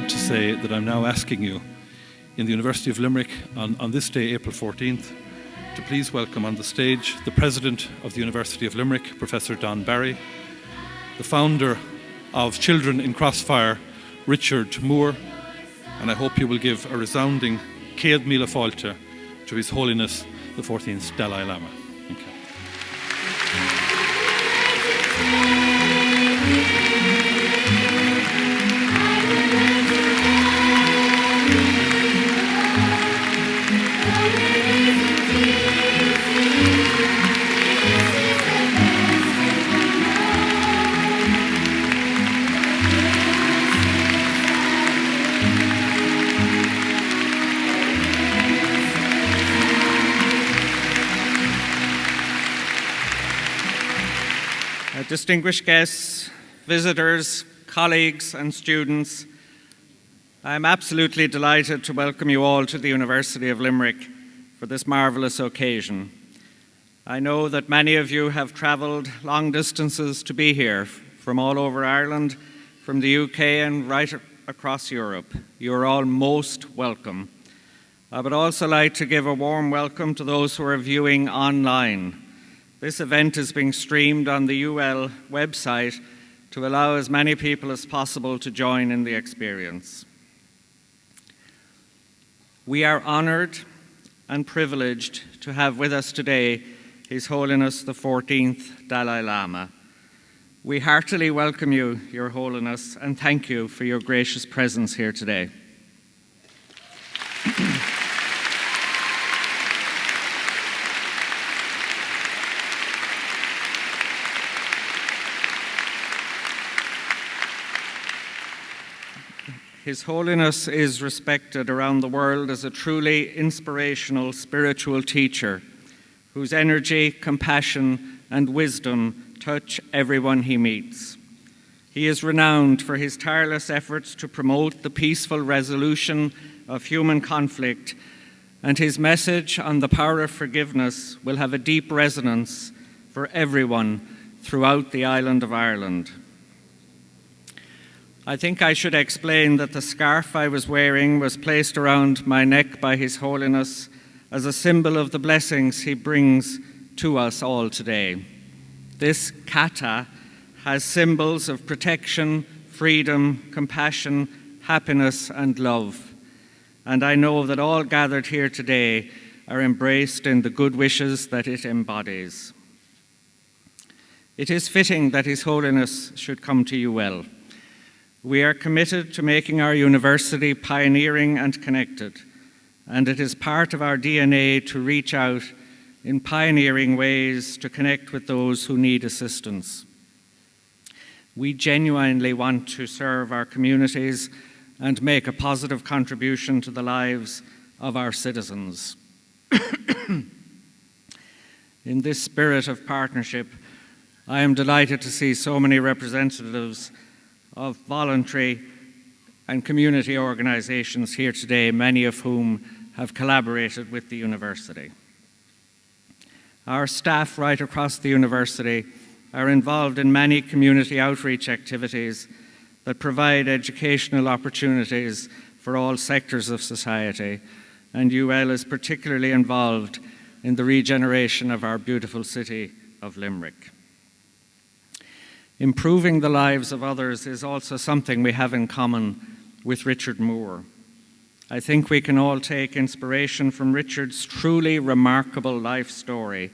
want to say that I'm now asking you in the University of Limerick on this day, April 14th, to please welcome on the stage the President of the University of Limerick, Professor Don Barry, the founder of Children in Crossfire, Richard Moore, and I hope you will give a resounding Céad Míle Fáilte to His Holiness the 14th Dalai Lama. Thank you. Distinguished guests, visitors, colleagues and students, I am absolutely delighted to welcome you all to the University of Limerick for this marvellous occasion. I know that many of you have travelled long distances to be here, from all over Ireland, from the UK and right across Europe. You are all most welcome. I would also like to give a warm welcome to those who are viewing online. This event is being streamed on the UL website to allow as many people as possible to join in the experience. We are honoured and privileged to have with us today His Holiness the 14th Dalai Lama. We heartily welcome you, Your Holiness, and thank you for your gracious presence here today. His Holiness is respected around the world as a truly inspirational spiritual teacher whose energy, compassion, and wisdom touch everyone he meets. He is renowned for his tireless efforts to promote the peaceful resolution of human conflict, and his message on the power of forgiveness will have a deep resonance for everyone throughout the island of Ireland. I think I should explain that the scarf I was wearing was placed around my neck by His Holiness as a symbol of the blessings he brings to us all today. This kata has symbols of protection, freedom, compassion, happiness, and love. And I know that all gathered here today are embraced in the good wishes that it embodies. It is fitting that His Holiness should come to you well. We are committed to making our university pioneering and connected, and it is part of our DNA to reach out in pioneering ways to connect with those who need assistance. We genuinely want to serve our communities and make a positive contribution to the lives of our citizens. In this spirit of partnership, I am delighted to see so many representatives of voluntary and community organisations here today, many of whom have collaborated with the university. Our staff right across the university are involved in many community outreach activities that provide educational opportunities for all sectors of society, and UL is particularly involved in the regeneration of our beautiful city of Limerick. Improving the lives of others is also something we have in common with Richard Moore. I think we can all take inspiration from Richard's truly remarkable life story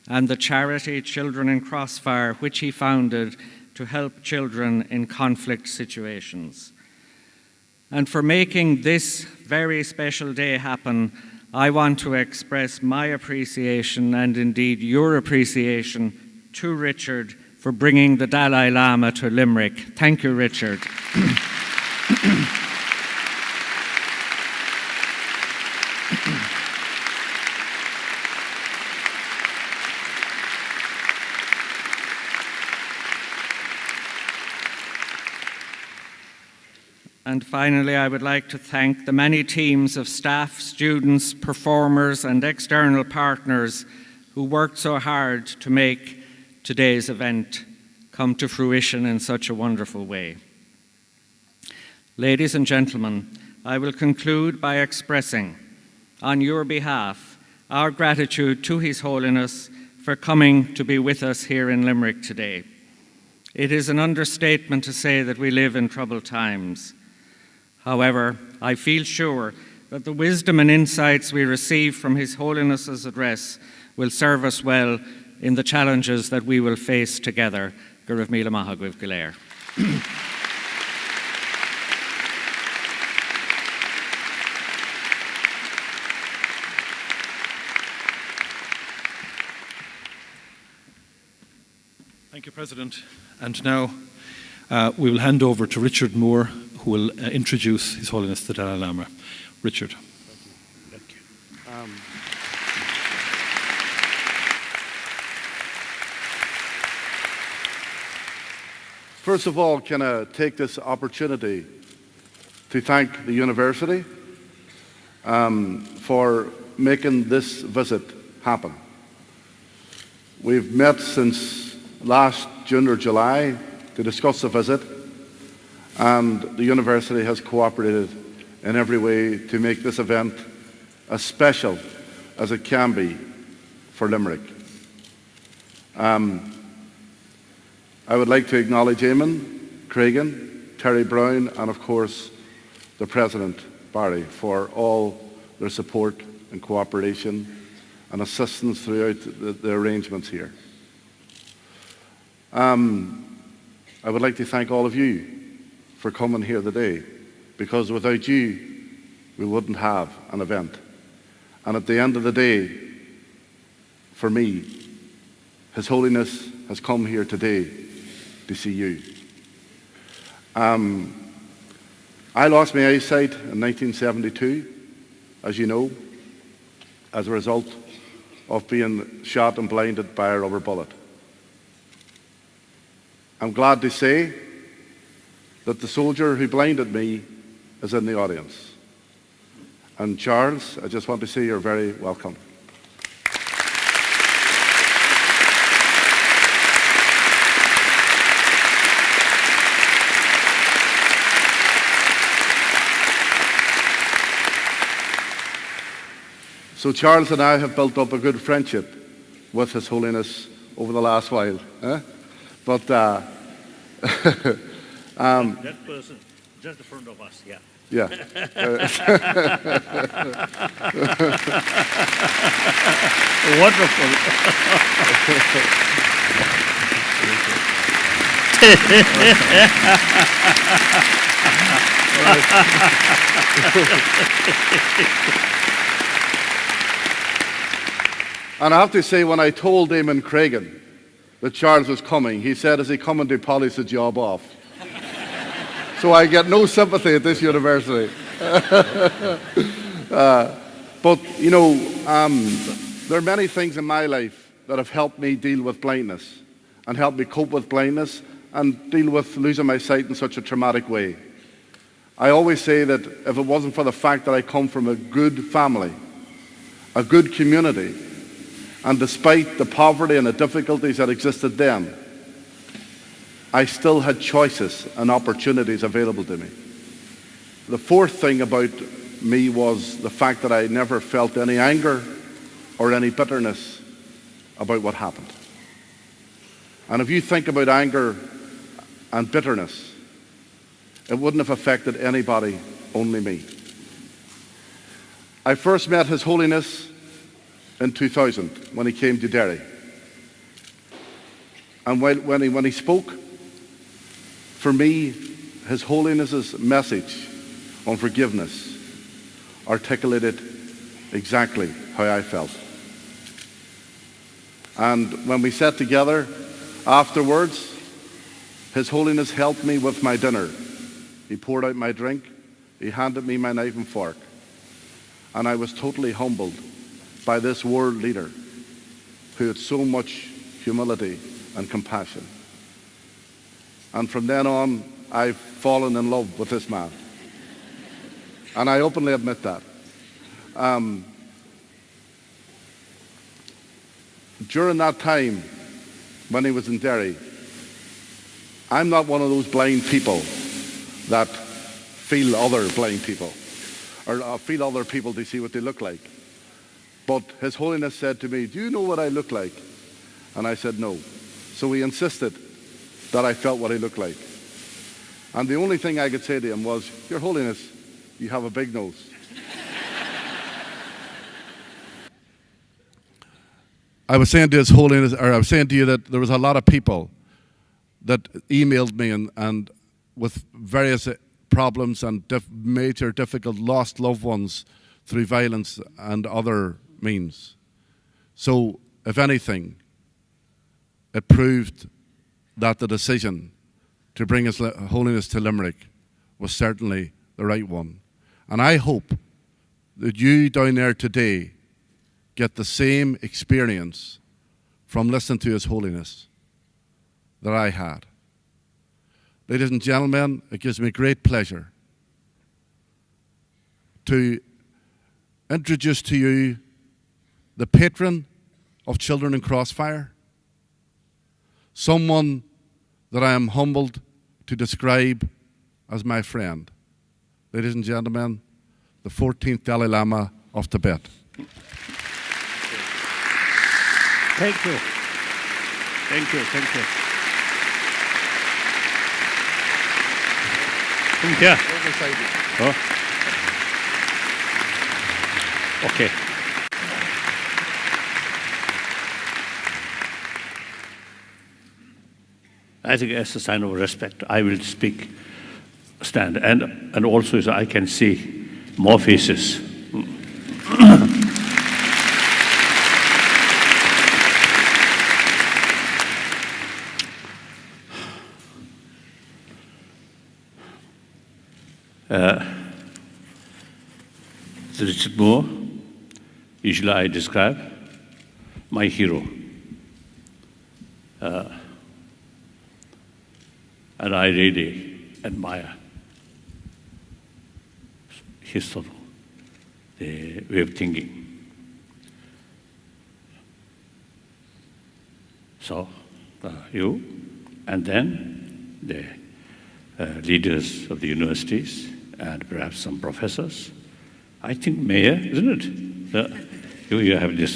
and the charity Children in Crossfire, which he founded to help children in conflict situations. And for making this very special day happen, I want to express my appreciation and indeed your appreciation to Richard for bringing the Dalai Lama to Limerick. Thank you, Richard. And finally, I would like to thank the many teams of staff, students, performers, and external partners who worked so hard to make today's event come to fruition in such a wonderful way. Ladies and gentlemen, I will conclude by expressing, on your behalf, our gratitude to His Holiness for coming to be with us here in Limerick today. It is an understatement to say that we live in troubled times. However, I feel sure that the wisdom and insights we receive from His Holiness's address will serve us well in the challenges that we will face together. Go raibh míle maith agaibh go léir. Thank you, President. And now we will hand over to Richard Moore, who will introduce His Holiness the Dalai Lama. Richard. Thank you. First of all, can I take this opportunity to thank the university for making this visit happen. We've met since last June or July to discuss the visit, and the university has cooperated in every way to make this event as special as it can be for Limerick. I would like to acknowledge Eamon, Cregan, Terry Brown, and of course the President, Barry, for all their support and cooperation and assistance throughout the arrangements here. I would like to thank all of you for coming here today, because without you, we wouldn't have an event. And at the end of the day, for me, His Holiness has come here today to see you. I lost my eyesight in 1972, as you know, as a result of being shot and blinded by a rubber bullet. I'm glad to say that the soldier who blinded me is in the audience. And Charles, I just want to say you're very welcome. So Charles and I have built up a good friendship with His Holiness over the last while. But that person just in front of us, yeah. Yeah. Wonderful. And I have to say, when I told Eamon Cregan that Charles was coming, he said, "Is he coming to polish the job off?" So I get no sympathy at this university. But, you know, there are many things in my life that have helped me deal with blindness and helped me cope with blindness and deal with losing my sight in such a traumatic way. I always say that if it wasn't for the fact that I come from a good family, a good community, and despite the poverty and the difficulties that existed then, I still had choices and opportunities available to me. The fourth thing about me was the fact that I never felt any anger or any bitterness about what happened. And if you think about anger and bitterness, it wouldn't have affected anybody, only me. I first met His Holiness in 2000 when he came to Derry. And when he spoke, for me, His Holiness's message on forgiveness articulated exactly how I felt. And when we sat together afterwards, His Holiness helped me with my dinner. He poured out my drink, he handed me my knife and fork, and I was totally humbled by this world leader who had so much humility and compassion. And from then on, I've fallen in love with this man. And I openly admit that. During that time, when he was in Derry, I'm not one of those blind people that feel other blind people, or feel other people to see what they look like. But His Holiness said to me, "Do you know what I look like?" And I said, "No." So he insisted that I felt what I looked like. And the only thing I could say to him was, "Your Holiness, you have a big nose." I was saying to His Holiness, or I was saying to you that there was a lot of people that emailed me and with various problems and major difficult lost loved ones through violence and other means. So, if anything, it proved that the decision to bring His Holiness to Limerick was certainly the right one. And I hope that you down there today get the same experience from listening to His Holiness that I had. Ladies and gentlemen, it gives me great pleasure to introduce to you the patron of Children in Crossfire, someone that I am humbled to describe as my friend. Ladies and gentlemen, the 14th Dalai Lama of Tibet. Thank you. Thank you. Thank you. Come here. Oh. Okay. I think as a sign of respect, I will stand. And also so I can see more faces. Richard Moore, usually I describe my hero. And I really admire his sort of the way of thinking. So, you, and then the leaders of the universities, and perhaps some professors. I think mayor, isn't it? You have this.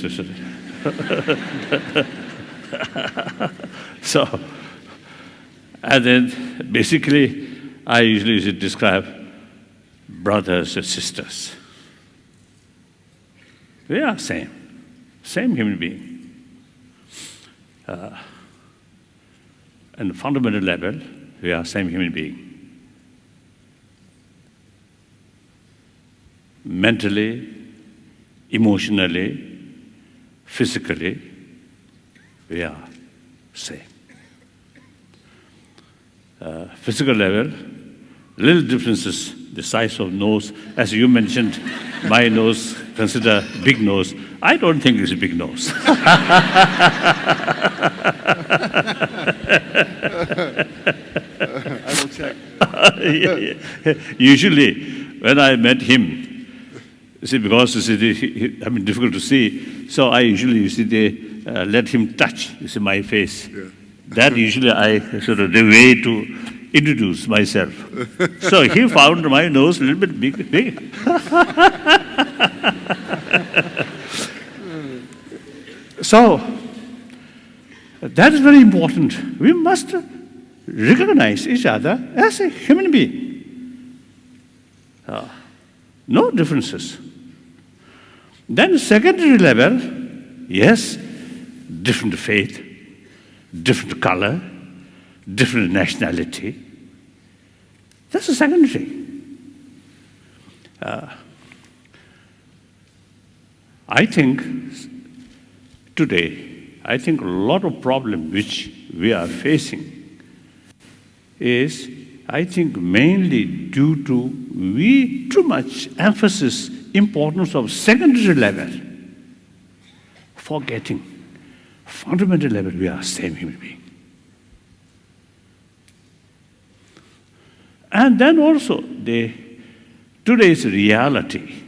So, and then basically, I usually describe brothers and sisters. We are same human being. And fundamental level, we are same human being. Mentally, emotionally, physically, we are same. Physical level, little differences, the size of nose. As you mentioned, my nose, consider big nose. I don't think it's a big nose. I will check. Usually, when I met him, you see, because difficult to see, so I usually let him touch my face. Yeah. That usually I sort of the way to introduce myself. So he found my nose a little bit big. So that is very important. We must recognize each other as a human being. No differences. Then secondary level, yes, different faith, different color, different nationality. That's a secondary. I think today, I think a lot of problem which we are facing is, I think, mainly due to we too much emphasis importance of secondary level, forgetting fundamental level we are same human being. And then also today's reality,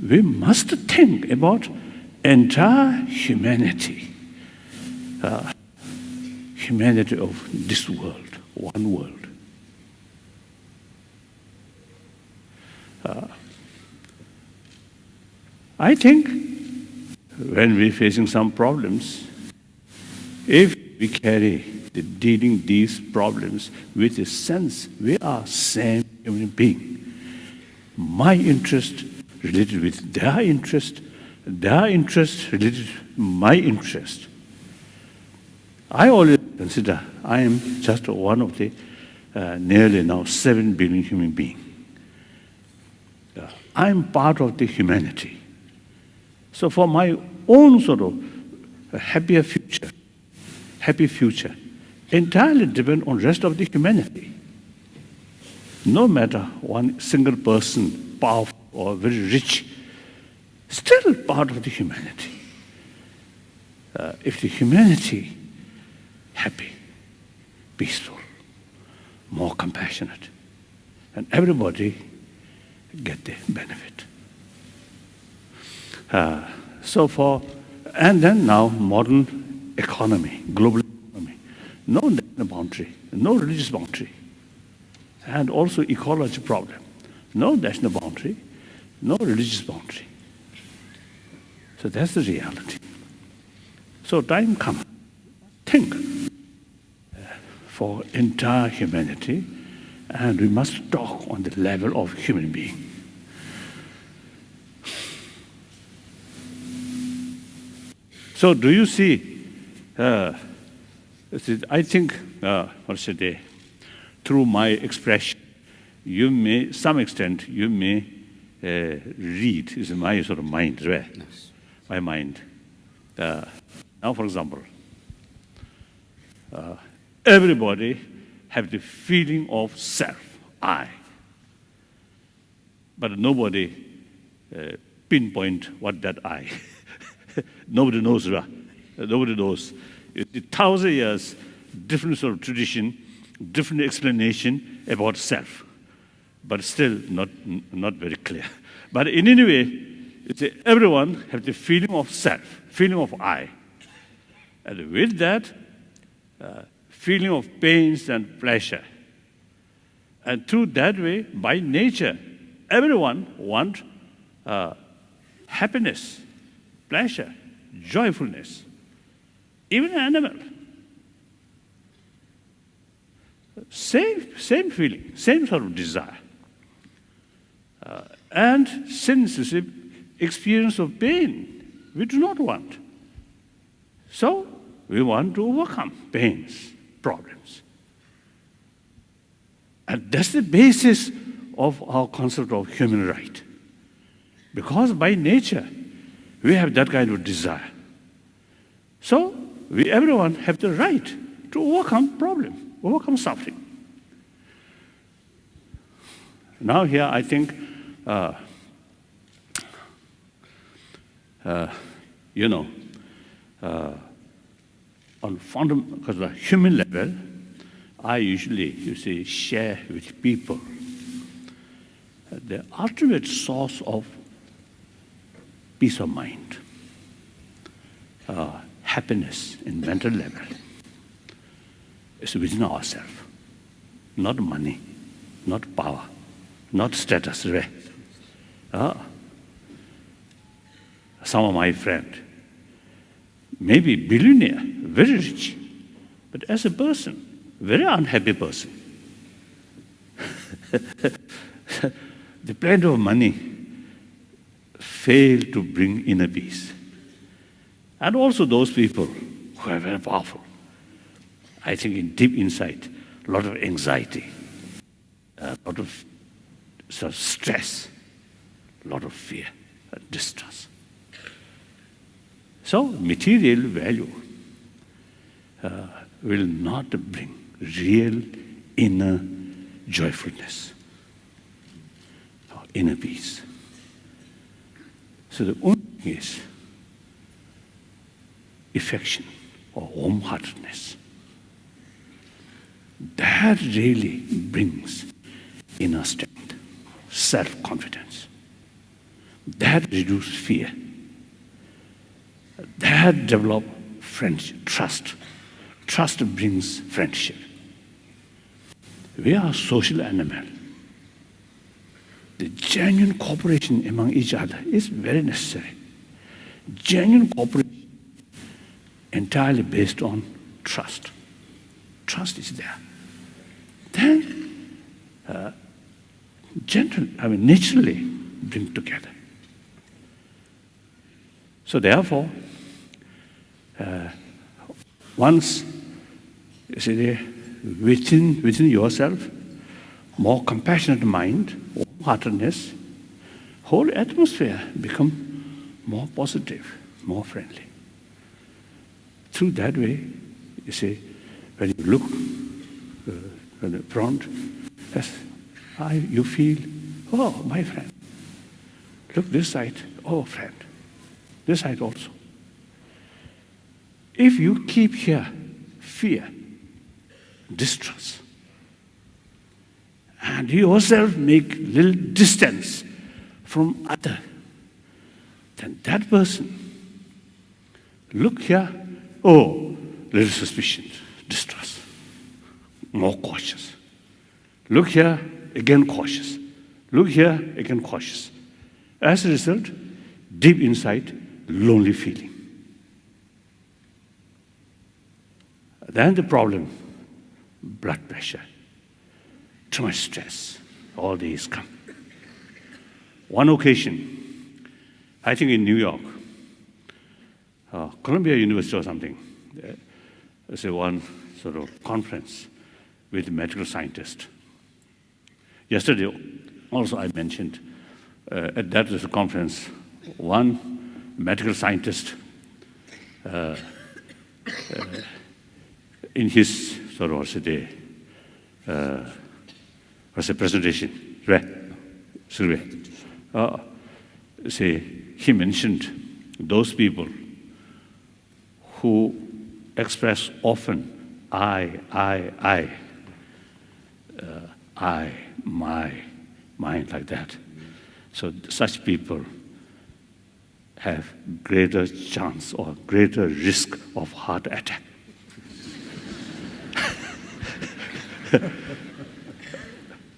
we must think about entire humanity, humanity of this world, one world. I think when we're facing some problems, if we carry dealing these problems with a sense we are same human being, my interest related with their interest related to my interest. I always consider I am just one of the nearly now 7 billion human beings. I am part of the humanity. So for my own sort of happy future, entirely depend on the rest of the humanity. No matter one single person, powerful or very rich, still part of the humanity. If the humanity happy, peaceful, more compassionate, and everybody get the benefit. And then now modern economy, global economy, no national boundary, no religious boundary, and also ecology problem, no national boundary, no religious boundary. So that's the reality. So time comes, think for entire humanity, and we must talk on the level of human being. So do you see, I think, through my expression, you may, some extent, you may read, is my sort of mind, right? Yes. My mind. Now, for example, everybody have the feeling of self, I. But nobody pinpoint what that I. Nobody knows, right? Nobody knows. It's 1,000 years, different sort of tradition, different explanation about self, but still not very clear. But in any way, it's everyone have the feeling of self, feeling of I. And with that, feeling of pains and pleasure. And through that way, by nature, everyone wants happiness, pleasure, joyfulness. Even an animal. Same feeling, same sort of desire. And since it's experience of pain, we do not want. So we want to overcome pains, problems. And that's the basis of our concept of human right. Because by nature, we have that kind of desire. So everyone have the right to overcome problem, overcome suffering. Now here I think, on because the human level, I usually, share with people the ultimate source of peace of mind, happiness in mental level is within ourselves, not money, not power, not status. Some of my friends, maybe billionaire, very rich, but as a person, very unhappy person. The plenty of money fail to bring inner peace. And also those people who are very powerful, I think in deep inside, a lot of anxiety, a lot of sort of stress, a lot of fear and distrust. So material value will not bring real inner joyfulness or inner peace. So the only thing is affection or warm-heartedness. That really brings inner strength, self-confidence. That reduces fear. That develops friendship, trust. Trust brings friendship. We are a social animal. The genuine cooperation among each other is very necessary. Genuine cooperation entirely based on trust. Trust is there. Then, naturally bring together. So therefore, once you see within yourself, more compassionate mind, heartedness, whole atmosphere become more positive, more friendly. Through that way, you see, when you look at the front, yes, you feel, oh, my friend. Look this side, oh, friend. This side also. If you keep here fear, distrust, and you yourself make little distance from other, then that person, look here, oh, little suspicion, distrust, more cautious. Look here, again cautious. Look here, again cautious. As a result, deep inside, lonely feeling. Then the problem, blood pressure, too much stress, all these come. One occasion, I think in New York, Columbia University or something, there's one sort of conference with medical scientists. Yesterday, also I mentioned, at that conference, one medical scientist in his sort of was a presentation, right? He mentioned those people who express often I, my, mine, like that. So such people have greater chance or greater risk of heart attack.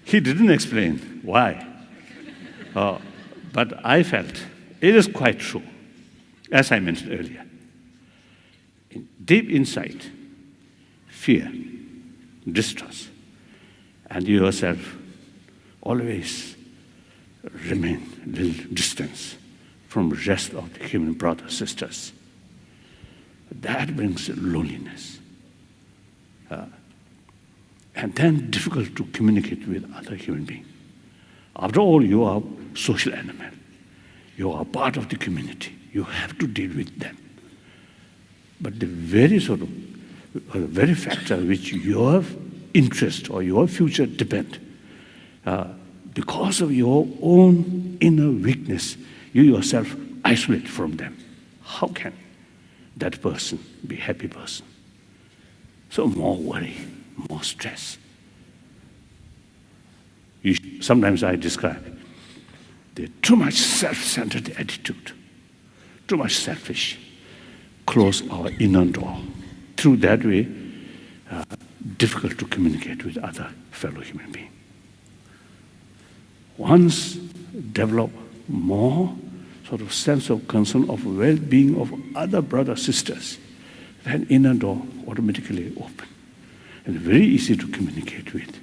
He didn't explain why, but I felt it is quite true, as I mentioned earlier. Deep inside, fear, distrust, and you yourself always remain a little distance from the rest of the human brothers, sisters. That brings loneliness. And then difficult to communicate with other human beings. After all, you are a social animal. You are part of the community. You have to deal with them. But the very very factor which your interest or your future depend, because of your own inner weakness, you yourself isolate from them. How can that person be a happy person? So more worry, more stress. Sometimes I describe the too much self-centered attitude, too much selfish, close our inner door. Through that way, difficult to communicate with other fellow human beings. Once develop more sort of sense of concern of well-being of other brothers, sisters, then inner door automatically open. And very easy to communicate with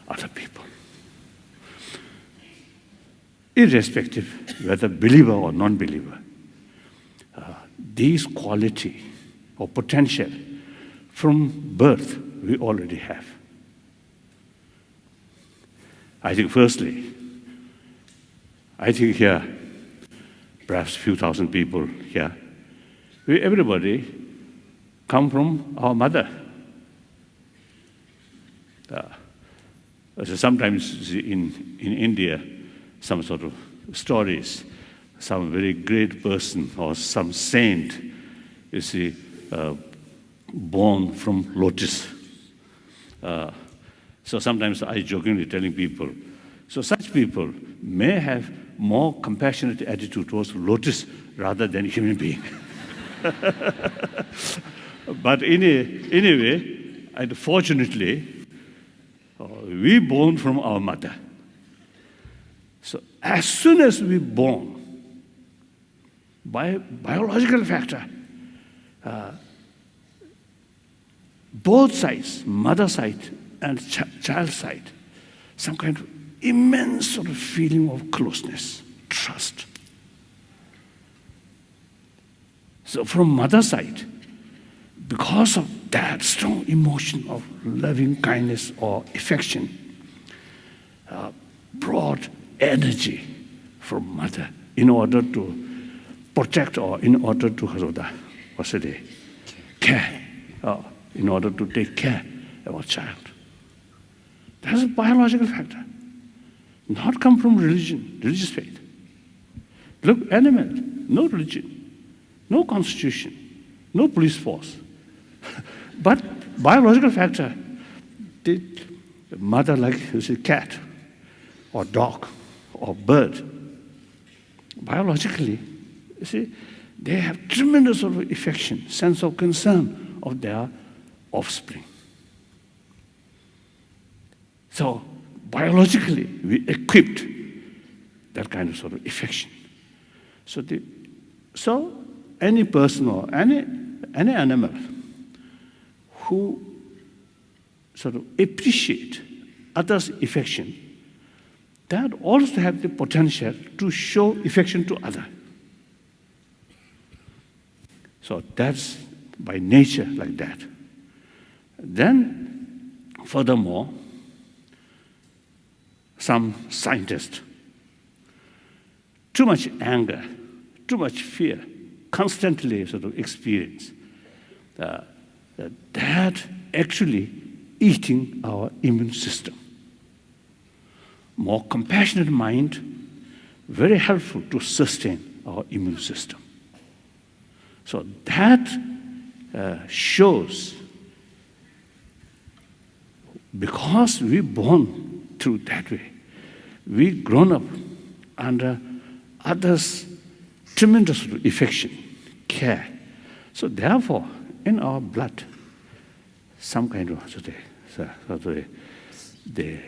other people. Irrespective whether believer or non-believer, these quality or potential from birth we already have. I think firstly, here, perhaps a few thousand people here, everybody come from our mother. So sometimes in India, some sort of stories, some very great person or some saint, you see, born from lotus. So sometimes I jokingly telling people, so such people may have more compassionate attitude towards lotus rather than human being. But anyway, and fortunately, we born from our mother. So as soon as we born, biological factor. Both sides, mother side and child side, some kind of immense sort of feeling of closeness, trust. So from mother side, because of that strong emotion of loving kindness or affection, brought energy from mother in order to protect or in order to care, in order to take care of a child. That's a biological factor, not come from religion, religious faith. Look, animal, no religion, no constitution, no police force. But biological factor, the mother, like you say, cat or dog or bird, biologically, you see, they have tremendous sort of affection, sense of concern of their offspring. So biologically, we equipped that kind of sort of affection. So any person or any animal who sort of appreciate others' affection, that also have the potential to show affection to others. So that's by nature like that. Then, furthermore, some scientists, too much anger, too much fear, constantly sort of experience that actually eating our immune system. More compassionate mind, very helpful to sustain our immune system. So that shows, because we born through that way, we grown up under others' tremendous affection, care. So therefore, in our blood, some kind of the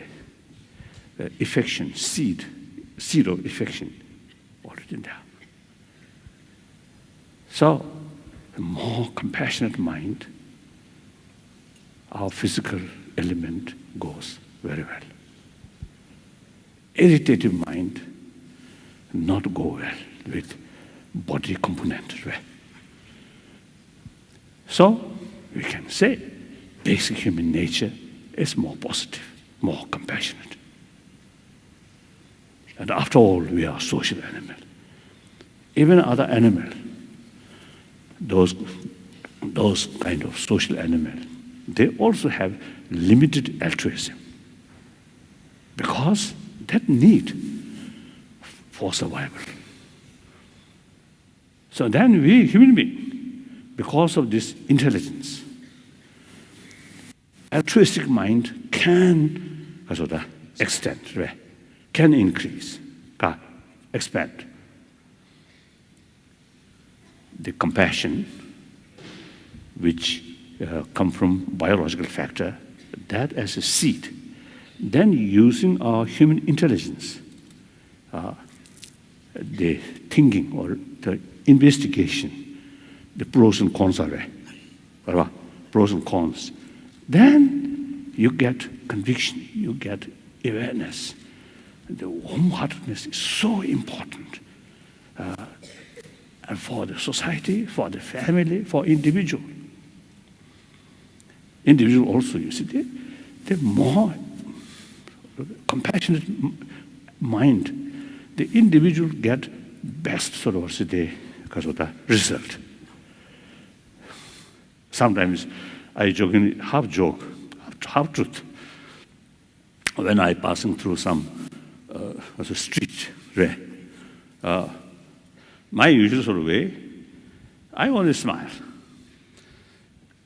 affection, seed of affection already there. So, a more compassionate mind, our physical element goes very well. Irritative mind not go well with body component. Right? So, we can say basic human nature is more positive, more compassionate. And after all, we are social animal. Even other animals, those kind of social animals, they also have limited altruism because that need for survival. So then we, human beings, because of this intelligence, altruistic mind can extend, can increase, can expand. The compassion, which come from biological factor, that as a seed. Then using our human intelligence, the thinking or the investigation, the pros and cons are there, pros and cons. Then you get conviction, you get awareness. The warm-heartedness is so important. And for the society, for the family, for individual. Individual also, you see, the more compassionate mind, the individual get best result. Sometimes I joke, half joke, half truth. When I passing through some street, my usual sort of way, I always smile.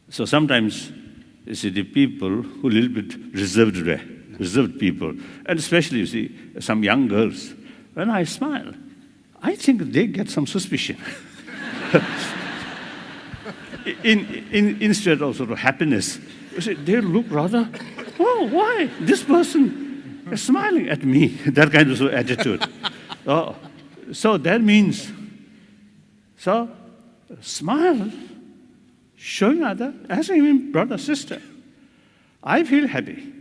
So sometimes, you see, the people who are a little bit reserved people, and especially, you see, some young girls, when I smile, I think they get some suspicion. Instead of sort of happiness, you see, they look rather, oh, why? This person is smiling at me, that kind of attitude. So that means So, smile, showing other, asking him, brother, sister, I feel happy.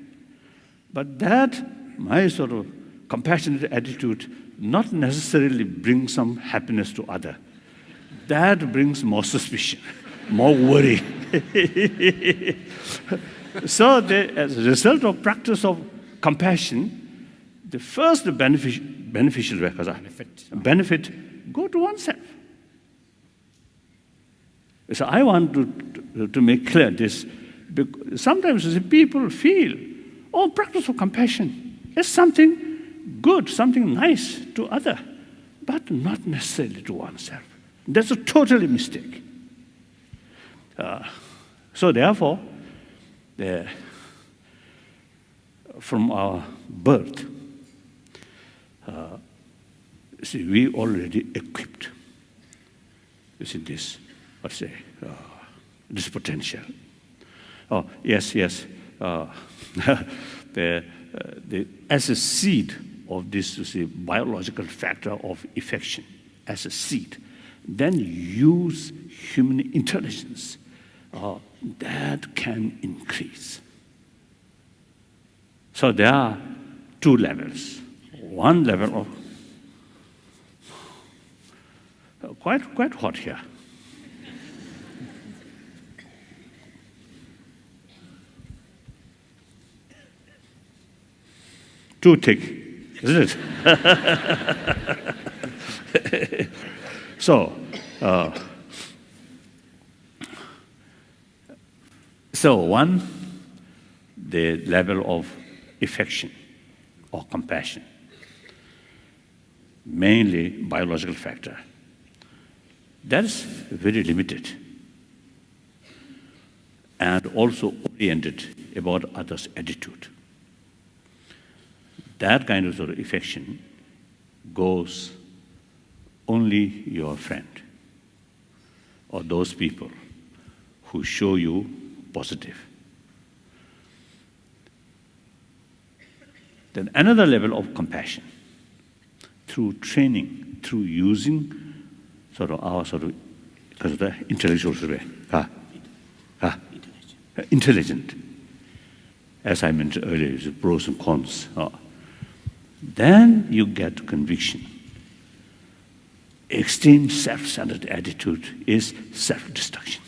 But that, my sort of compassionate attitude, not necessarily brings some happiness to other. That brings more suspicion, more worry. So, as a result of practice of compassion, the first beneficial benefit go to oneself. So I want to make clear this. Sometimes people feel, oh, practice of compassion is something good, something nice to other, but not necessarily to oneself. That's a totally mistake. So therefore, from our birth, see, we already equipped. You see this, let's say, this potential. Oh, yes. As a seed of this, you see, biological factor of affection, as a seed, then use human intelligence. That can increase. So there are two levels. One level of quite hot here. Too thick, isn't it? So one, the level of affection or compassion, mainly biological factor. That's very limited and also oriented about others' attitude. That kind of sort of affection goes only your friend or those people who show you positive. Then another level of compassion, through training, through using sort of our sort of, because of the intellectual intelligent. As I mentioned earlier, the pros and cons. Then you get conviction. Extreme self-centered attitude is self-destruction.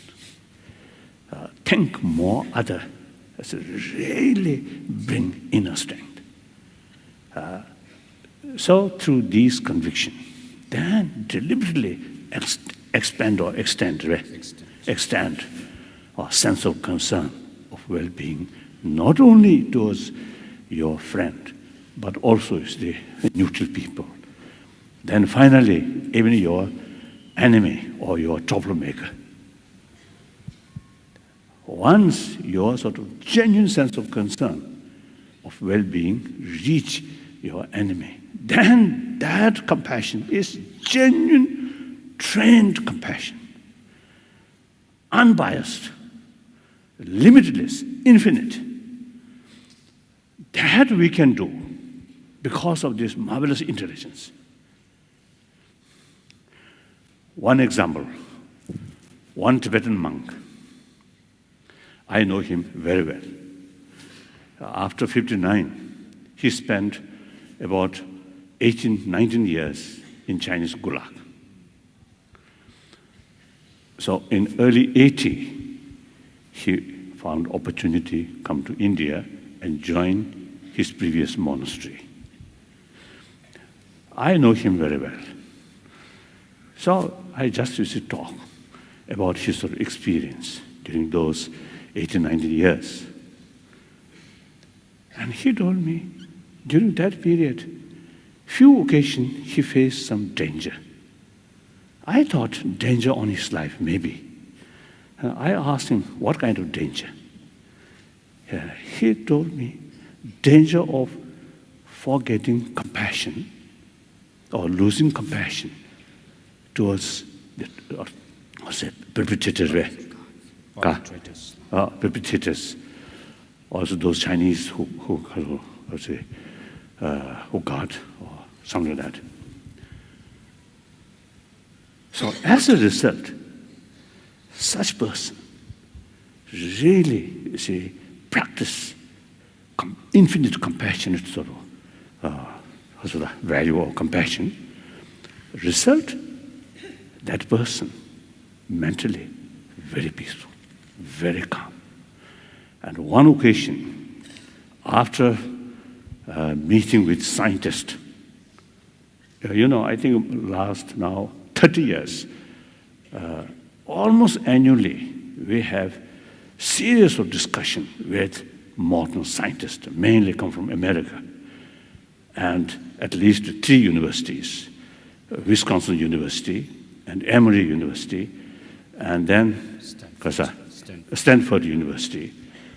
Think more other, really bring inner strength. So through these conviction, then deliberately extend our sense of concern, of well-being, not only towards your friend, but also the neutral people. Then finally, even your enemy or your troublemaker. Once your sort of genuine sense of concern, of well-being, reach your enemy, then that compassion is genuine, trained compassion. Unbiased, limitless, infinite. That we can do because of this marvelous intelligence. One example, one Tibetan monk. I know him very well. After 59, he spent about 18, 19 years in Chinese Gulag. So in early 80, he found opportunity to come to India and join his previous monastery. I know him very well. So I just used to talk about his sort of experience during those 18, 19 years. And he told me, during that period, few occasions he faced some danger. I thought danger on his life, maybe. I asked him, what kind of danger? He told me, danger of forgetting compassion or losing compassion towards the perpetrators. Perpetrators. Also those Chinese who guard or something like that. So as a result, such person really, you see, practice infinite compassionate sort of value of compassion. Result, that person mentally very peaceful, very calm. And one occasion, after meeting with scientists, I think last now 30 years, almost annually, we have series of discussion with modern scientists, mainly come from America, and at least 3 universities, Wisconsin University and Emory University, and then Stanford University.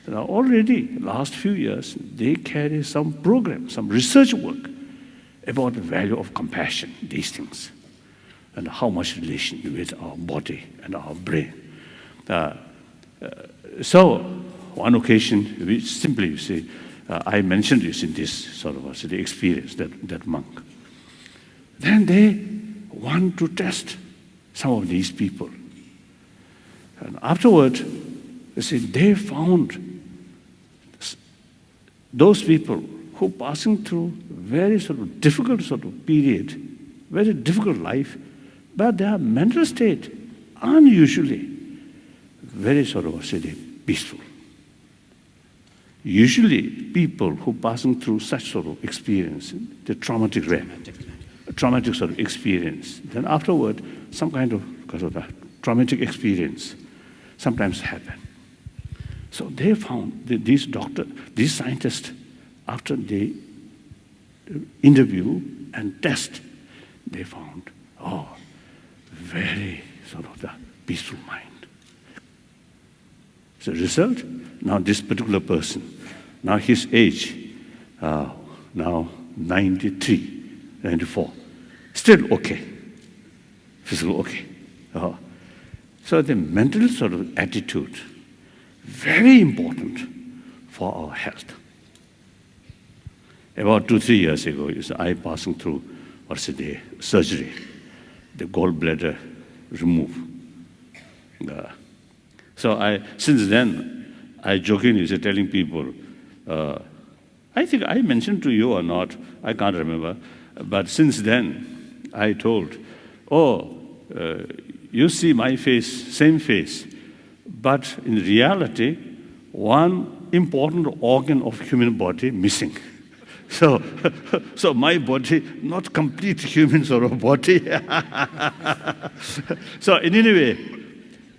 Now already, last few years, they carry some program, some research work about the value of compassion, these things, and how much relation with our body and our brain. So, one occasion, we simply, you see, I mentioned this in this sort of the experience, that monk. Then they want to test some of these people. And afterward, you see, they found those people who passing through very sort of difficult sort of period, very difficult life, but their mental state unusually very sort of peaceful. Usually people who passing through such sort of experience, the traumatic sort of experience, then afterward some kind of traumatic experience sometimes happen. So they found that these scientists, after they interview and test, they found, very sort of the peaceful mind. So result, now this particular person, now his age, now 93, 94, still okay, physical okay. So the mental sort of attitude, very important for our health. About 2-3 years ago, I passing through surgery, the gallbladder remove. So since then, I jokingly telling people, I think I mentioned to you or not, I can't remember, but since then, I told, you see my face, same face, but in reality, one important organ of human body missing. So my body, not complete human sort of body. So in any way,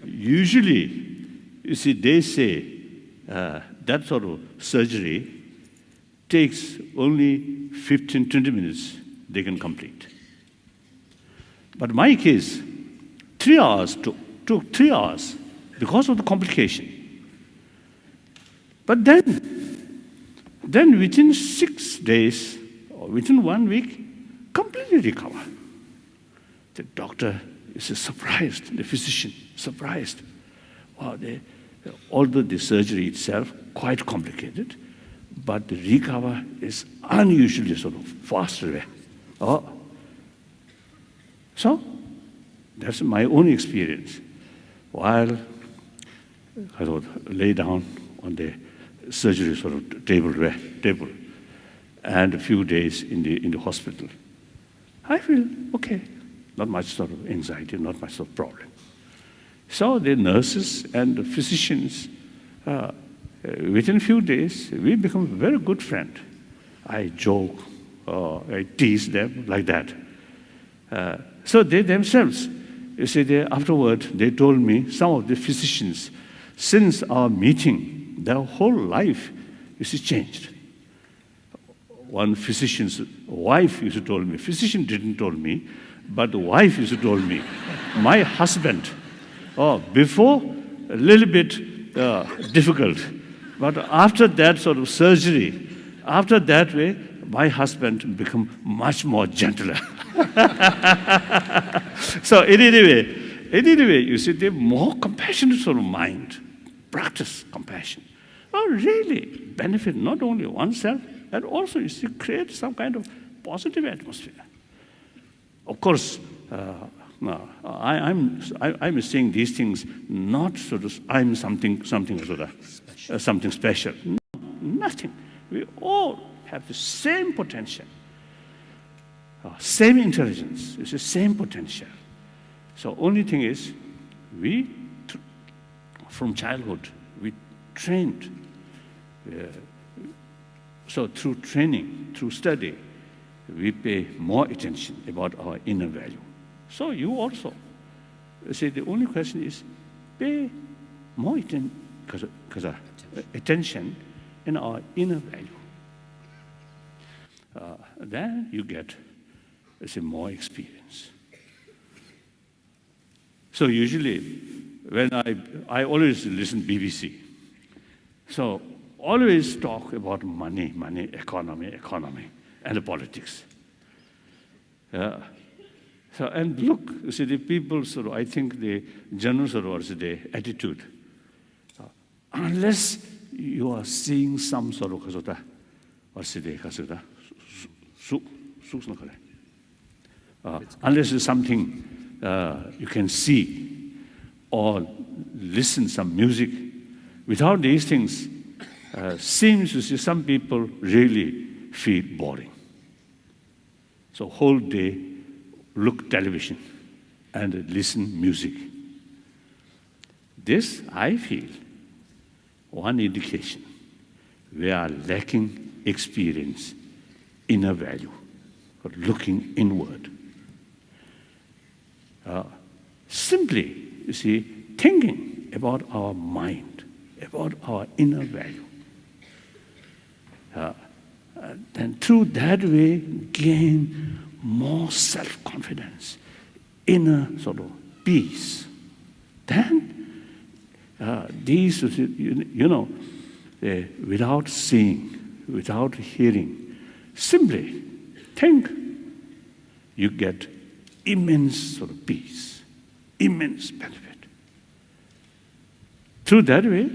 usually, you see, they say that sort of surgery takes only 15-20 minutes, they can complete. But my case, 3 hours took 3 hours because of the complication. But then within 6 days, or within 1 week, completely recover. The doctor is surprised, the physician surprised. Wow, although the surgery itself quite complicated, but the recover is unusually sort of faster. So that's my own experience. While I lay down on the surgery sort of table, and a few days in the hospital, I feel okay, not much sort of anxiety, not much sort of problem. So the nurses and the physicians, within a few days, we become a very good friend. I joke, I tease them like that. So they themselves, you see, afterward, they told me, some of the physicians, since our meeting, their whole life is changed. One physician's wife used to tell me, physician didn't tell me, but the wife used to tell me, my husband, before a little bit difficult, but after that sort of surgery, after that way, my husband become much more gentler. So in any way, you see, the more compassionate sort of mind, practice compassion, really benefit not only oneself, and also, you see, create some kind of positive atmosphere. Of course, No, I'm saying these things not sort of I'm something sort of something special. No, nothing. We all have the same potential, same intelligence. It's the same potential. So only thing is, we from childhood we trained. So through training, through study, we pay more attention about our inner value. So you also, see, the only question is pay more attention in our inner value. Then you get, more experience. So usually, when I always listen BBC. So always talk about money, economy, and politics. So, and look, you see, the people sort of, I think the general sort of, the attitude. Unless you are seeing some sort of, unless it's something you can see or listen some music, without these things, seems to see some people really feel boring. So whole day, look television and listen music. This, I feel, one indication we are lacking experience, inner value, or looking inward. Simply, you see, thinking about our mind, about our inner value. And through that way, gain more self-confidence, inner sort of peace. Then, these, without seeing, without hearing, simply think, you get immense sort of peace, immense benefit. Through that way,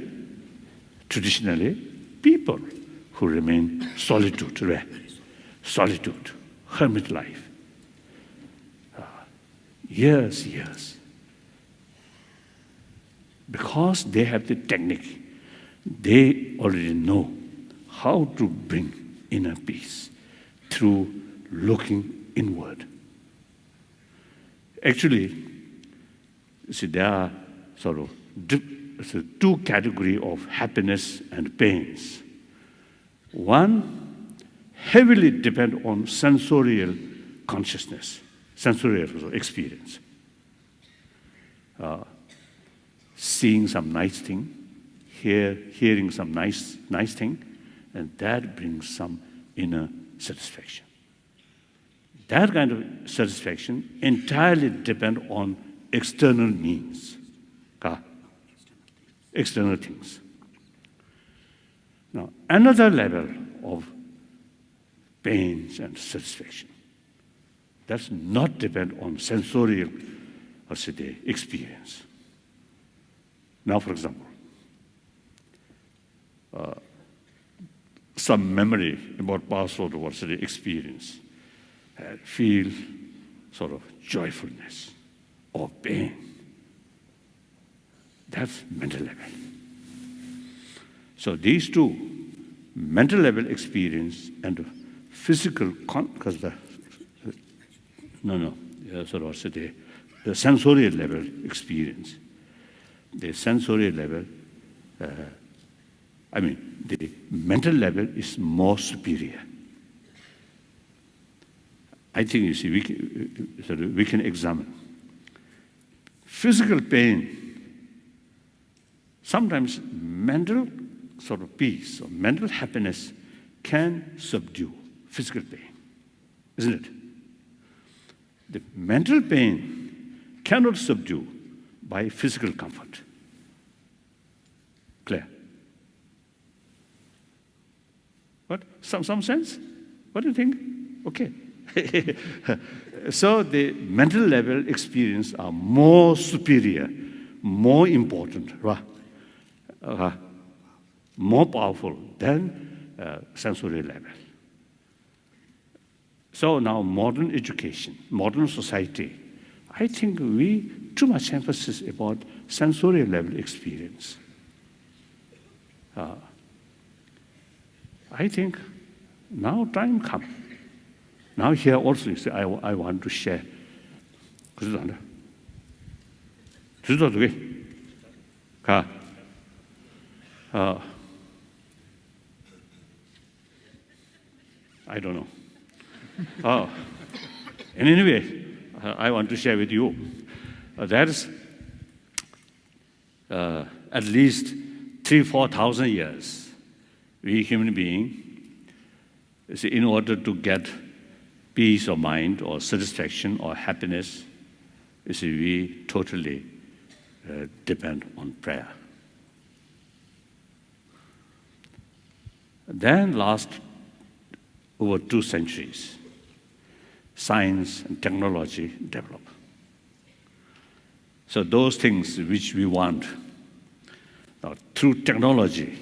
traditionally, people who remain solitude, hermit life, years, because they have the technique, they already know how to bring inner peace through looking inward. Actually, see, there are sort of two categories of happiness and pains. One heavily depends on sensorial consciousness, sensorial experience. Seeing some nice thing, hearing some nice thing, and that brings some inner satisfaction. That kind of satisfaction entirely depends on external means, external things. Now, another level of pains and satisfaction does not depend on sensorial, experience. Now, for example, some memory about past sort of experience, feel sort of joyfulness or pain. That's mental level. So these two, mental level experience and physical, the sensorial level experience. The sensorial level, the mental level is more superior. I think, you see, we can examine. Physical pain, sometimes mental sort of peace or mental happiness can subdue physical pain, isn't it? The mental pain cannot subdue by physical comfort. Clear? What? Some sense? What do you think? Okay. So the mental level experience are more superior, more important, more powerful than sensorial level. So now modern education, modern society, I think we too much emphasis about sensorial level experience. I think now time come. Now here also you say, I want to share. I don't know. And anyway, I want to share with you. That is at least 3,000–4,000 years, we human beings, in order to get peace of mind or satisfaction or happiness, we totally depend on prayer. Then last over 2 centuries, science and technology develop. So those things which we want through technology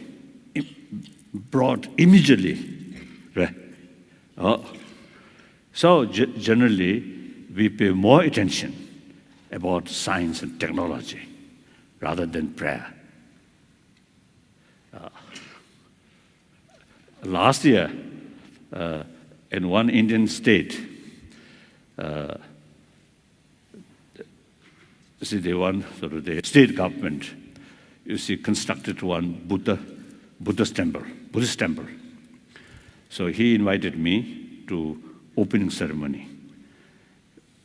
brought immediately. Right? So generally, we pay more attention about science and technology rather than prayer. Last year, in one Indian state, the state government, constructed one Buddhist temple. So he invited me to opening ceremony.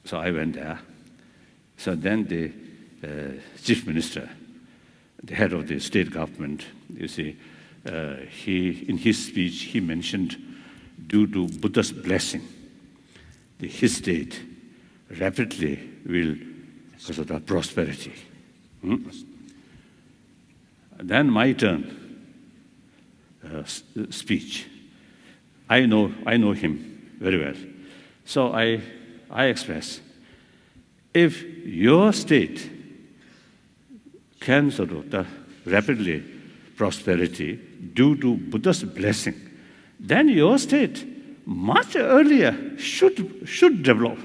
So I went there. So then the chief minister, the head of the state government, he in his speech he mentioned, due to Buddha's blessing, his state rapidly will prosperity. Then my turn, speech. I know him very well. So I express, if your state can rapidly prosperity due to Buddha's blessing, then your state much earlier should develop.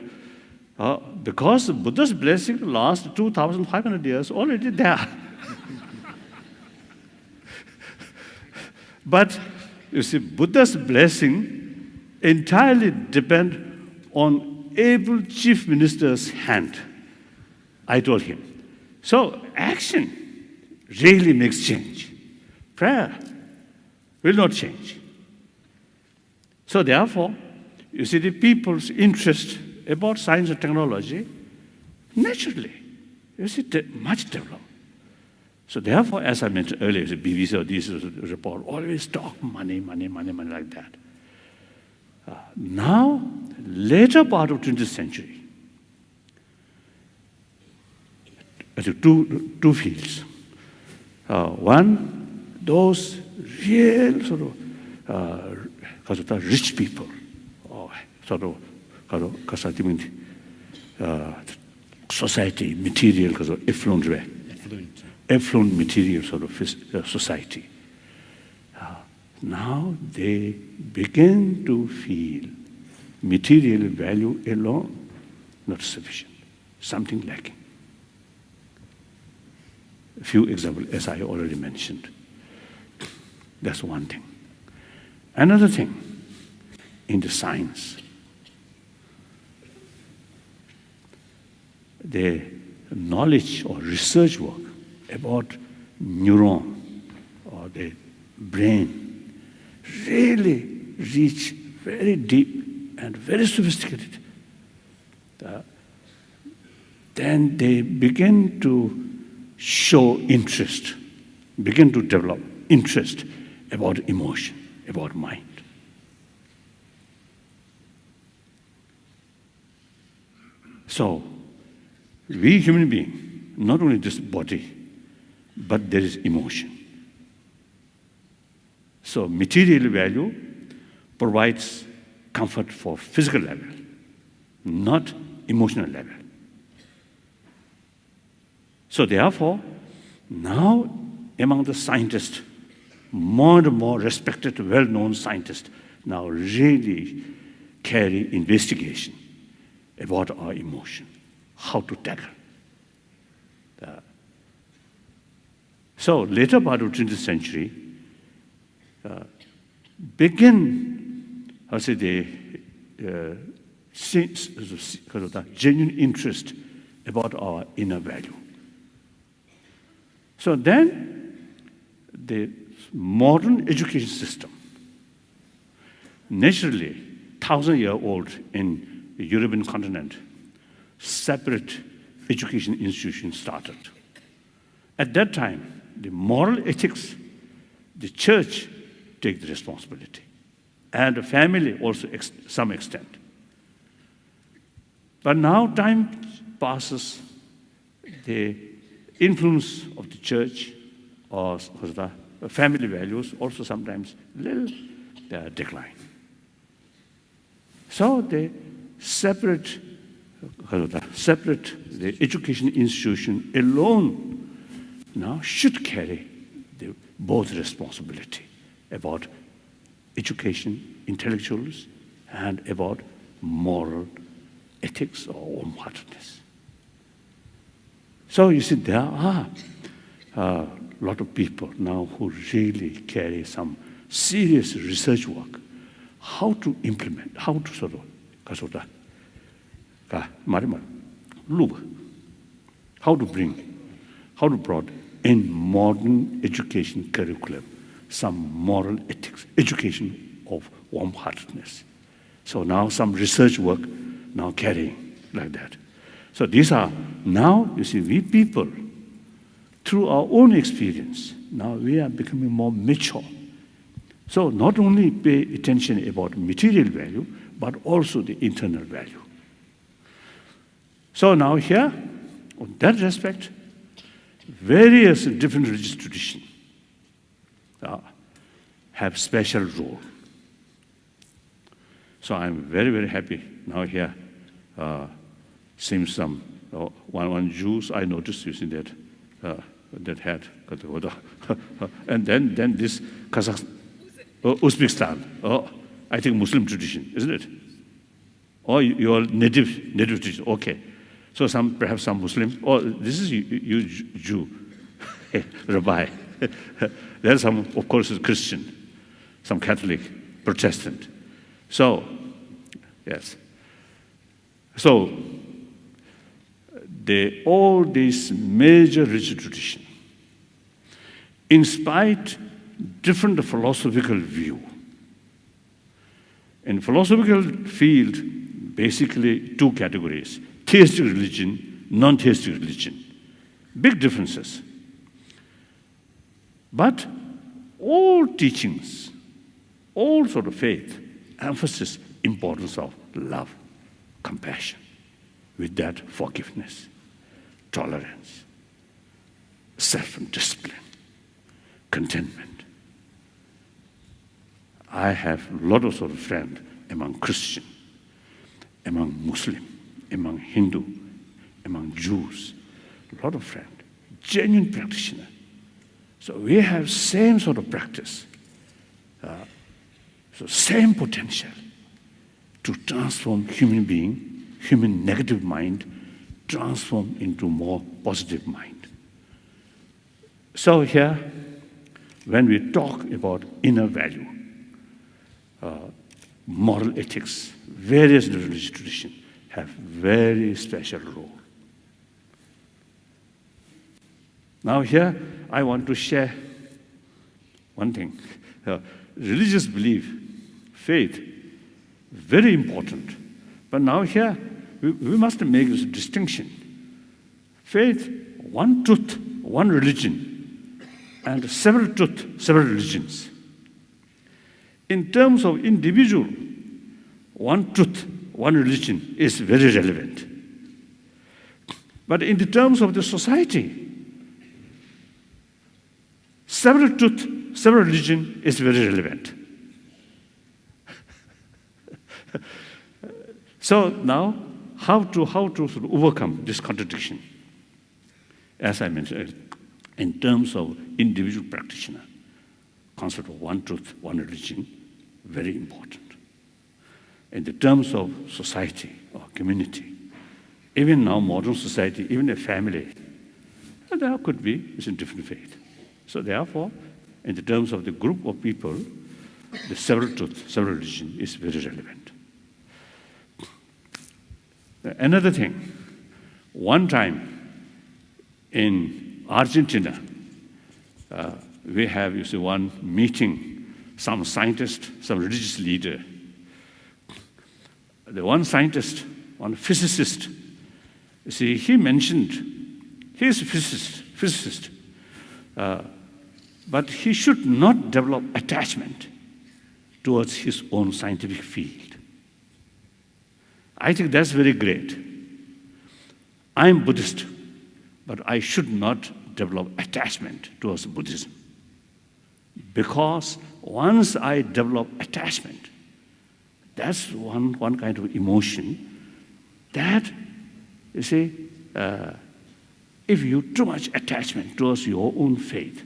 Because Buddha's blessing lasts 2,500 years already there. But you see, Buddha's blessing entirely depends on able chief minister's hand, I told him. So action really makes change. Prayer will not change. So therefore, you see, the people's interest about science and technology, naturally, much developed. So therefore, as I mentioned earlier, the BBC or this report always talk money like that. Now, later part of 20th century, two fields. One, those real rich people, society, material, affluent material society. Now they begin to feel material value alone not sufficient, something lacking. A few examples, as I already mentioned. That's one thing. Another thing, in the science, the knowledge or research work about neuron or the brain really reach very deep and very sophisticated. Then they begin to show interest, begin to develop interest about emotion, about mind. So, we human beings, not only this body, but there is emotion. So, material value provides comfort for physical level, not emotional level. So, therefore, now among the scientists, more and more respected, well-known scientists now really carry investigation about our emotion. how to tackle. So later part of 20th century begin, I say, the genuine interest about our inner value. So then the modern education system, naturally 1,000-year-old in the European continent, separate education institutions started. At that time, the moral ethics, the church take the responsibility, and the family also some extent. But now time passes, the influence of the church or the family values also sometimes little decline. So they separate the education institution alone now should carry both responsibility about education, intellectuals, and about moral ethics or warm-heartedness. So you see, there are a lot of people now who really carry some serious research work, how to implement, how to sort of how to bring in modern education curriculum some moral ethics, education of warm-heartedness. So now some research work now carrying like that. So these are now, you see, we people, through our own experience, now we are becoming more mature. So not only pay attention about material value, but also the internal value. So now here, on that respect, various different religious traditions have special role. So I'm very, very happy now here, seeing some, one Jews I noticed using that hat, and then this Uzbekistan, I think Muslim tradition, isn't it? Or your native tradition, okay. So perhaps some Muslim, this is you Jew, Rabbi. There's some, of course, Christian, some Catholic, Protestant. So, yes. So, all these major religious traditions, in spite different philosophical view. In philosophical field, basically two categories: theistic religion, non-theistic religion. Big differences. But all teachings, all sort of faith, emphasis importance of love, compassion, with that forgiveness, tolerance, self-discipline, contentment. I have a lot of sort of friends among Christian, among Muslim, among Hindu, among Jews, a lot of friends, genuine practitioner. So we have same sort of practice, so same potential to transform human being, human negative mind, transform into more positive mind. So here, when we talk about inner value, moral ethics, various religious traditions have very special role. Now here, I want to share one thing. Religious belief, faith, very important. But now here, we must make this distinction. Faith, one truth, one religion, and several truth, several religions. In terms of individual, one truth, one religion is very relevant. But in the terms of the society, several truth, several religion is very relevant. So now, how to sort of overcome this contradiction? As I mentioned, in terms of individual practitioner, concept of one truth, one religion, very important. In the terms of society or community, Even now, modern society, even a family, there could be it's a different faith. So therefore, in the terms of the group of people, the several truth, several religion is very relevant. Another thing, one time in Argentina, we have, you see, one meeting, some scientist, some religious leader. The one scientist, one physicist, you see, he mentioned, he is a physicist, but he should not develop attachment towards his own scientific field. I think that's very great. I'm Buddhist, but I should not develop attachment towards Buddhism. Because once I develop attachment, that's one kind of emotion that, you see, if you too much attachment towards your own faith,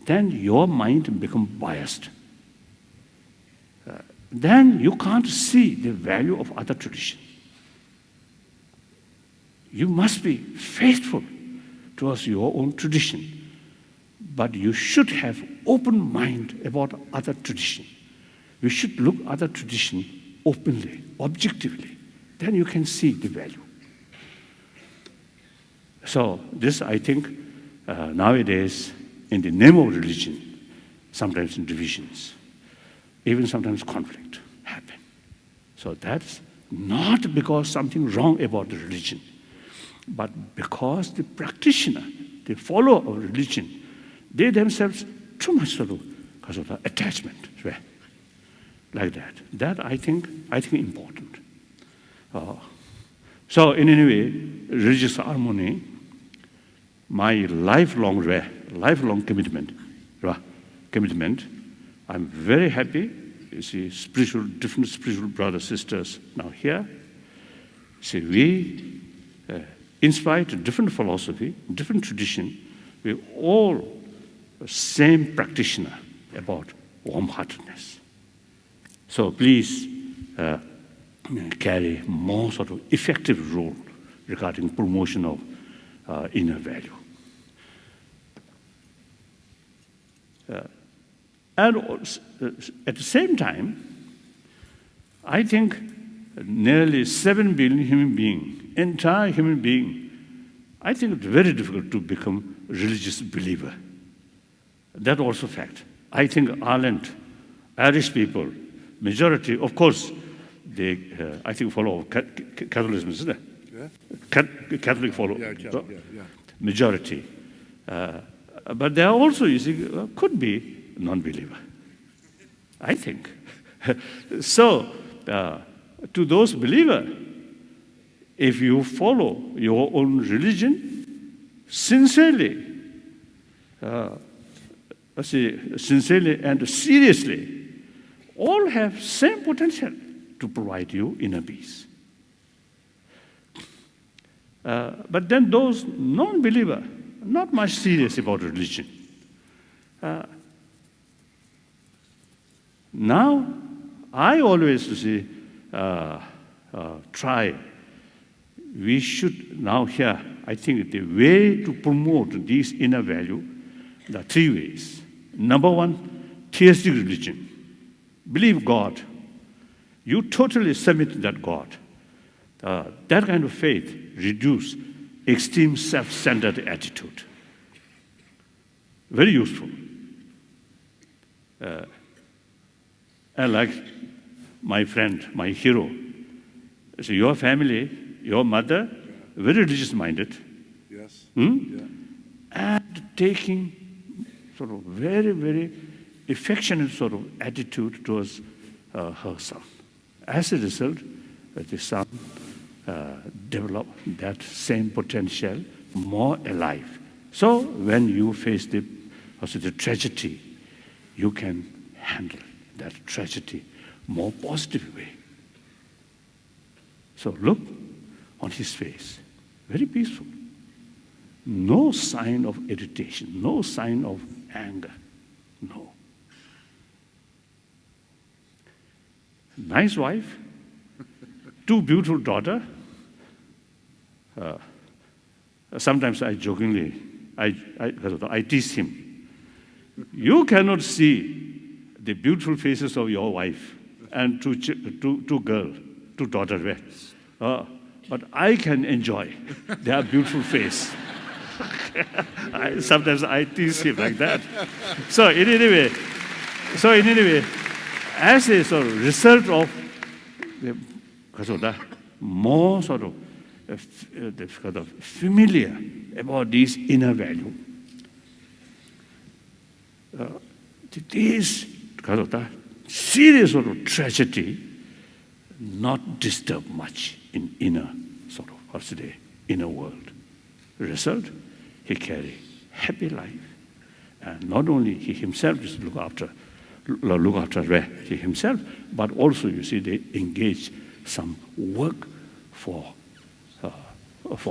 then your mind becomes biased. Then you can't see the value of other tradition. You must be faithful towards your own tradition, but you should have open mind about other tradition. You should look at other tradition openly, objectively. Then you can see the value. So this, I think, nowadays, in the name of religion, sometimes in divisions, even sometimes conflict happen. So that's not because something wrong about the religion, but because the practitioner, the follower of religion, they themselves too much sort of because of the attachment, right? Like that. That I think important. So in any way, religious harmony, my lifelong commitment. I'm very happy. You see, different spiritual brothers, sisters now here. See, we inspired a different philosophy, different tradition. We all same practitioner about warm-heartedness. So please carry more sort of effective role regarding promotion of inner value. And at the same time, I think nearly 7 billion human beings, entire human being, I think it's very difficult to become a religious believer. That also fact. I think Ireland, Irish people, majority, of course, they, I think, follow Catholicism, isn't it? Yeah. Catholic follow, majority. But there are also, you see, could be non-believer, I think. So, to those believers, if you follow your own religion sincerely, sincerely and seriously, all have same potential to provide you inner peace. But then those non-believer, not much serious about religion. Now, I always try. We should now here, I think the way to promote these inner value, there are 3 ways. Number 1, theistic religion. Believe God. You totally submit to that God. That kind of faith reduces extreme self-centered attitude. Very useful. And like my friend, my hero, so your family, your mother, very religious-minded. Yes. Yeah. And taking sort of very, very affectionate sort of attitude towards her son. As a result, the son developed that same potential more alive. So when you face the tragedy, you can handle that tragedy more positive way. So look on his face, very peaceful. No sign of irritation, no sign of anger, no. Nice wife, 2 beautiful daughters, sometimes I jokingly, I tease him. You cannot see the beautiful faces of your wife and two daughters. But I can enjoy their beautiful face. Sometimes I tease him like that. So in any way, as a sort of result of the more sort of familiar about this inner value, this serious sort of tragedy not disturb much in inner sort of inner world. Result, he carry happy life, and not only he himself just look after he himself, but also you see they engage some work for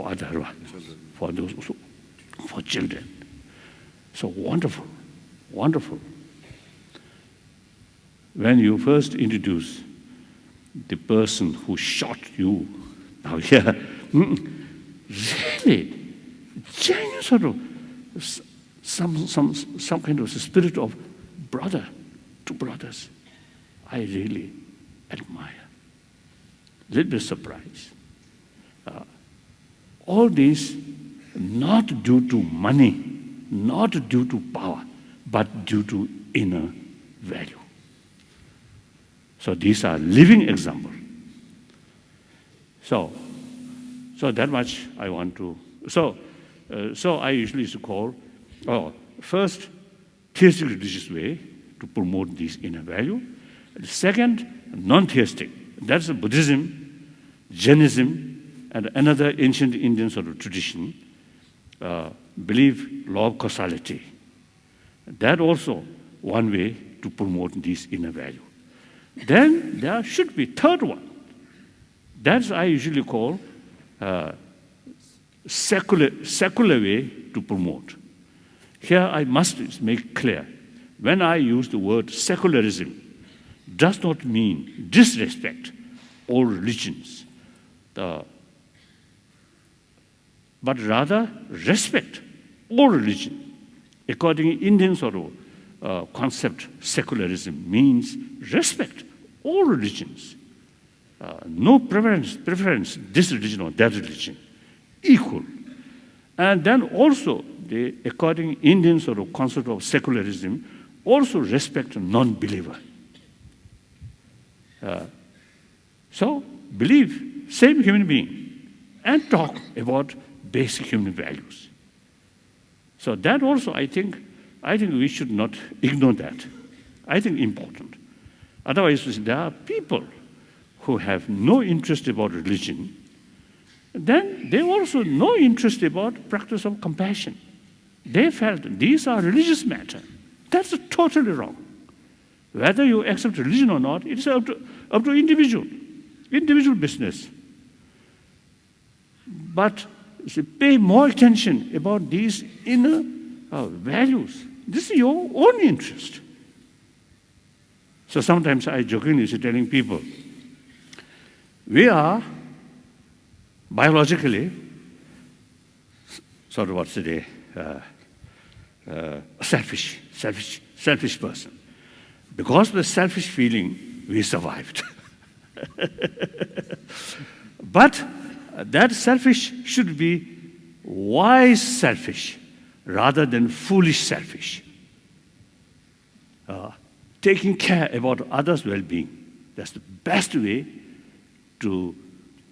other for those for children. So wonderful, wonderful. When you first introduce the person who shot you, now here, really, genuine sort of some kind of spirit of brother to brothers, I really admire. Little bit surprised. All this not due to money, not due to power, but due to inner value. So these are living examples. So that much I want to. So I usually used to call first theistic religious way to promote this inner value. The second, non-theistic. That's Buddhism, Jainism, and another ancient Indian sort of tradition believe law of causality. That also one way to promote this inner value. Then there should be third one. That's I usually call secular way to promote. Here I must make clear, when I use the word secularism, does not mean disrespect all religions, but rather respect all religion. According to Indian sort of concept, secularism means respect all religions. No preference, this religion or that religion, equal. And then also, according to Indian sort of concept of secularism, also respect a non-believer. So, believe same human being and talk about basic human values. So that also, I think we should not ignore that. I think important. Otherwise, there are people who have no interest about religion, then they also no interest about practice of compassion. They felt these are religious matter. That's totally wrong. Whether you accept religion or not, it's up to individual business. But pay more attention about these inner values. This is your own interest. So sometimes I jokingly say telling people, we are biologically sort of what's today selfish person. Because of the selfish feeling, we survived. But that selfish should be wise selfish rather than foolish selfish. Taking care about others' well-being. That's the best way to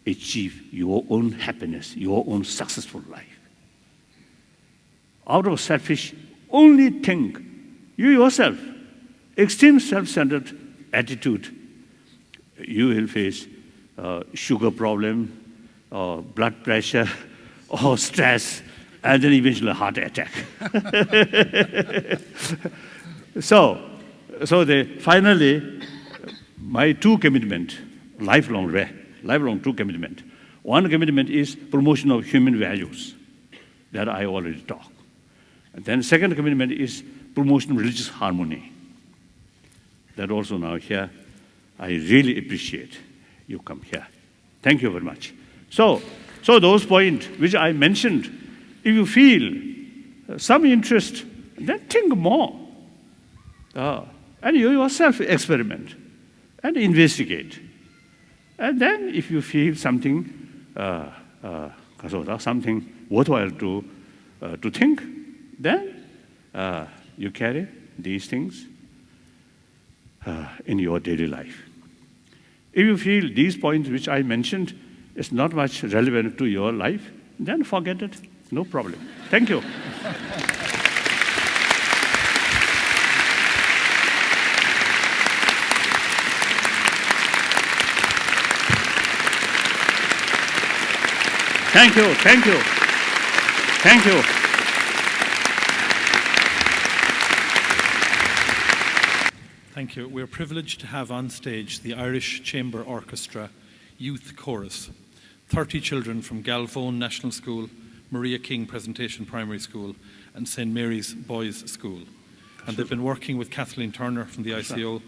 achieve your own happiness, your own successful life. Out of selfish, only think you yourself, extreme self-centered attitude, you will face sugar problem, or blood pressure, or stress, and then eventually a heart attack. So finally, my two commitment, lifelong two commitment. One commitment is promotion of human values, that I already talked. And then second commitment is promotion of religious harmony. That also now here, I really appreciate you come here. Thank you very much. So So those points which I mentioned, if you feel some interest, then think more. And you yourself experiment and investigate. And then if you feel something, something worthwhile to think, then you carry these things in your daily life. If you feel these points which I mentioned is not much relevant to your life, then forget it, no problem. Thank you. Thank you, thank you, thank you. Thank you. We're privileged to have on stage the Irish Chamber Orchestra Youth Chorus. 30 children from Galvone National School, Maria King Presentation Primary School and St. Mary's Boys School. And they've been working with Kathleen Turner from the ICO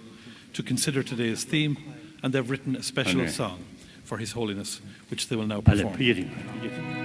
to consider today's theme, and they've written a special song for His Holiness, which they will now perform.